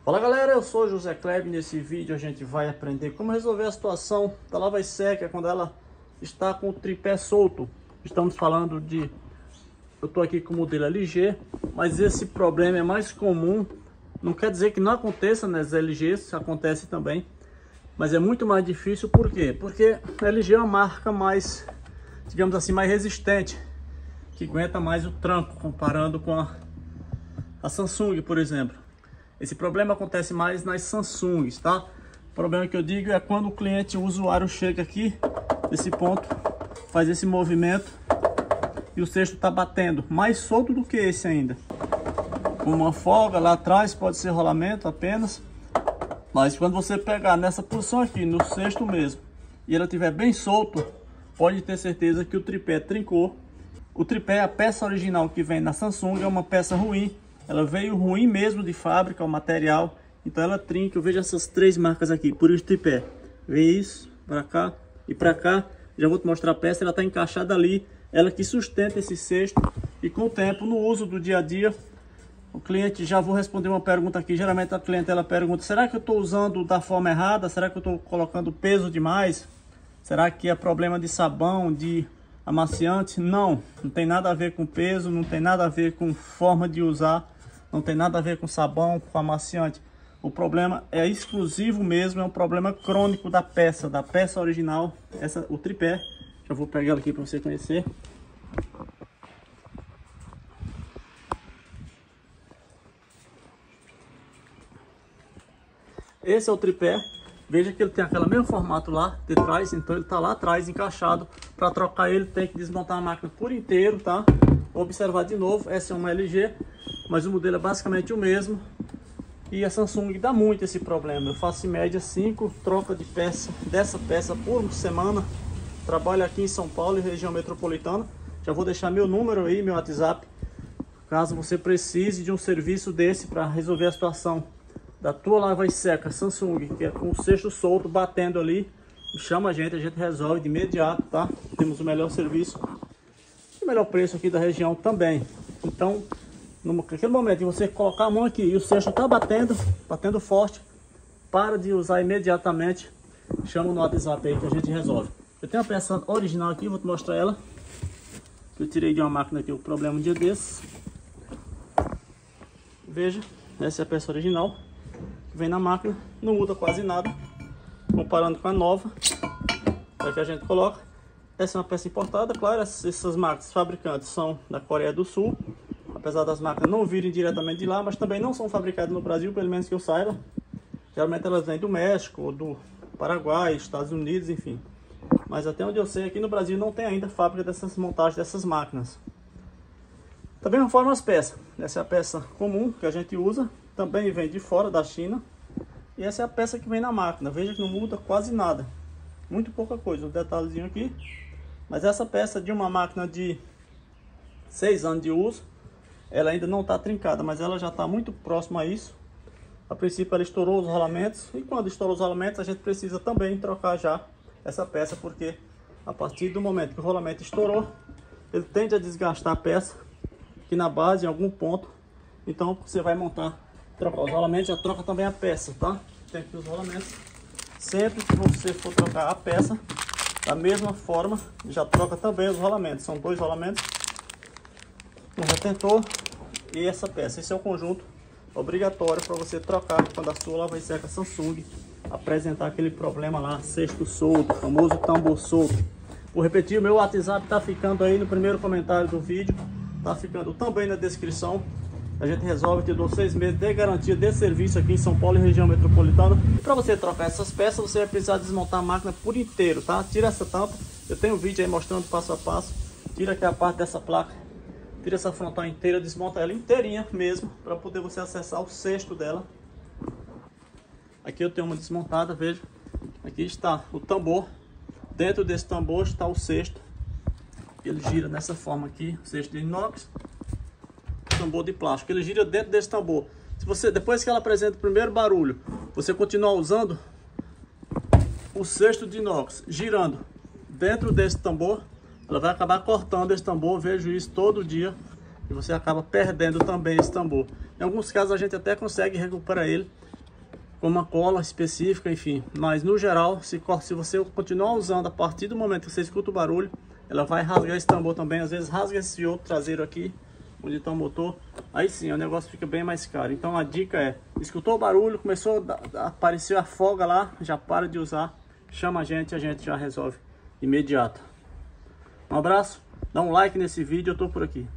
Fala galera, eu sou José Kleber. Nesse vídeo a gente vai aprender como resolver a situação da lava seca quando ela está com o tripé solto. Estamos falando de... eu estou aqui com o modelo LG, mas esse problema é mais comum. Não quer dizer que não aconteça nas LGs, acontece também, mas é muito mais difícil. Por quê? Porque a LG é uma marca mais, digamos assim, mais resistente, que aguenta mais o tranco, comparando com a Samsung, por exemplo. Esse problema acontece mais nas Samsungs, tá? O problema que eu digo é quando o cliente, o usuário, chega aqui nesse ponto, faz esse movimento e o cesto está batendo mais solto do que esse ainda. Com uma folga lá atrás, pode ser rolamento apenas, mas quando você pegar nessa posição aqui, no cesto mesmo, e ela estiver bem solto, pode ter certeza que o tripé trincou. O tripé, a peça original que vem na Samsung, é uma peça ruim. Ela veio ruim mesmo de fábrica, o material, então ela trinca. Eu vejo essas três marcas aqui, por isso tripé. Vê isso, para cá e para cá. Já vou te mostrar a peça, ela está encaixada ali. Ela que sustenta esse cesto. E com o tempo, no uso do dia a dia, o cliente, já vou responder uma pergunta aqui. Geralmente a cliente ela pergunta: será que eu estou usando da forma errada? Será que eu estou colocando peso demais? Será que é problema de sabão, de amaciante? Não, não tem nada a ver com peso, não tem nada a ver com forma de usar. Não tem nada a ver com sabão, com amaciante. O problema é exclusivo mesmo, é um problema crônico da peça original, o tripé. Já vou pegar ela aqui para você conhecer. Esse é o tripé. Veja que ele tem aquele mesmo formato lá de trás, então ele está lá atrás encaixado. Para trocar ele tem que desmontar a máquina por inteiro, tá? Vou observar de novo, essa é uma LG, mas o modelo é basicamente o mesmo. E a Samsung dá muito esse problema. Eu faço em média 5 trocas de peça dessa peça por semana. Trabalho aqui em São Paulo e região metropolitana. Já vou deixar meu número aí, meu WhatsApp, caso você precise de um serviço desse para resolver a situação da tua lava seca Samsung, que é com o cesto solto batendo ali. Chama a gente resolve de imediato, tá? Temos o melhor serviço e o melhor preço aqui da região também. Então, naquele momento de você colocar a mão aqui e o cesto tá batendo forte, para de usar imediatamente, chama no WhatsApp aí que a gente resolve. Eu tenho a peça original aqui, vou te mostrar ela, que eu tirei de uma máquina aqui, o problema um dia desses. Veja, essa é a peça original que vem na máquina, não muda quase nada comparando com a nova, é que a gente coloca. Essa é uma peça importada, claro. Essas máquinas fabricantes são da Coreia do Sul, apesar das máquinas não virem diretamente de lá, mas também não são fabricadas no Brasil, pelo menos que eu saiba. Geralmente elas vêm do México, ou do Paraguai, Estados Unidos, enfim. Mas até onde eu sei, aqui no Brasil não tem ainda fábrica dessas montagens dessas máquinas. Da mesma forma as peças. Essa é a peça comum que a gente usa, também vem de fora da China. E essa é a peça que vem na máquina. Veja que não muda quase nada, muito pouca coisa, um detalhezinho aqui. Mas essa peça de uma máquina de 6 anos de uso, ela ainda não está trincada, mas ela já está muito próxima a isso. A princípio ela estourou os rolamentos, e quando estourou os rolamentos a gente precisa também trocar já essa peça, porque a partir do momento que o rolamento estourou, ele tende a desgastar a peça aqui na base, em algum ponto. Então você vai montar, trocar os rolamentos, já troca também a peça, tá? Tem aqui os rolamentos. Sempre que você for trocar a peça, da mesma forma, já troca também os rolamentos. São 2 rolamentos, um retentor e essa peça. Esse é o conjunto obrigatório para você trocar quando a sua lava seca Samsung apresentar aquele problema lá, cesto solto, famoso tambor solto. Vou repetir, o meu WhatsApp está ficando aí no primeiro comentário do vídeo, está ficando também na descrição. A gente resolve, te dou 6 meses de garantia de serviço aqui em São Paulo e região metropolitana. E para você trocar essas peças, você vai precisar desmontar a máquina por inteiro, tá? Tira essa tampa, eu tenho um vídeo aí mostrando passo a passo. Tira aqui a parte dessa placa, tira essa frontal inteira, desmonta ela inteirinha mesmo, para poder você acessar o cesto dela. Aqui eu tenho uma desmontada, veja. Aqui está o tambor. Dentro desse tambor está o cesto. Ele gira dessa forma aqui, o cesto de inox. Tambor de plástico, ele gira dentro desse tambor. Se você, depois que ela apresenta o primeiro barulho, você continuar usando o cesto de inox girando dentro desse tambor, ela vai acabar cortando esse tambor. Eu vejo isso todo dia e você acaba perdendo também esse tambor. Em alguns casos a gente até consegue recuperar ele, com uma cola específica, enfim. Mas no geral, se você continuar usando, a partir do momento que você escuta o barulho, ela vai rasgar esse tambor também. Às vezes rasga esse outro traseiro aqui, onde está o motor. Aí sim, o negócio fica bem mais caro. Então a dica é, escutou o barulho, começou a aparecer a folga lá, já para de usar, chama a gente já resolve imediato. Um abraço, dá um like nesse vídeo, eu tô por aqui.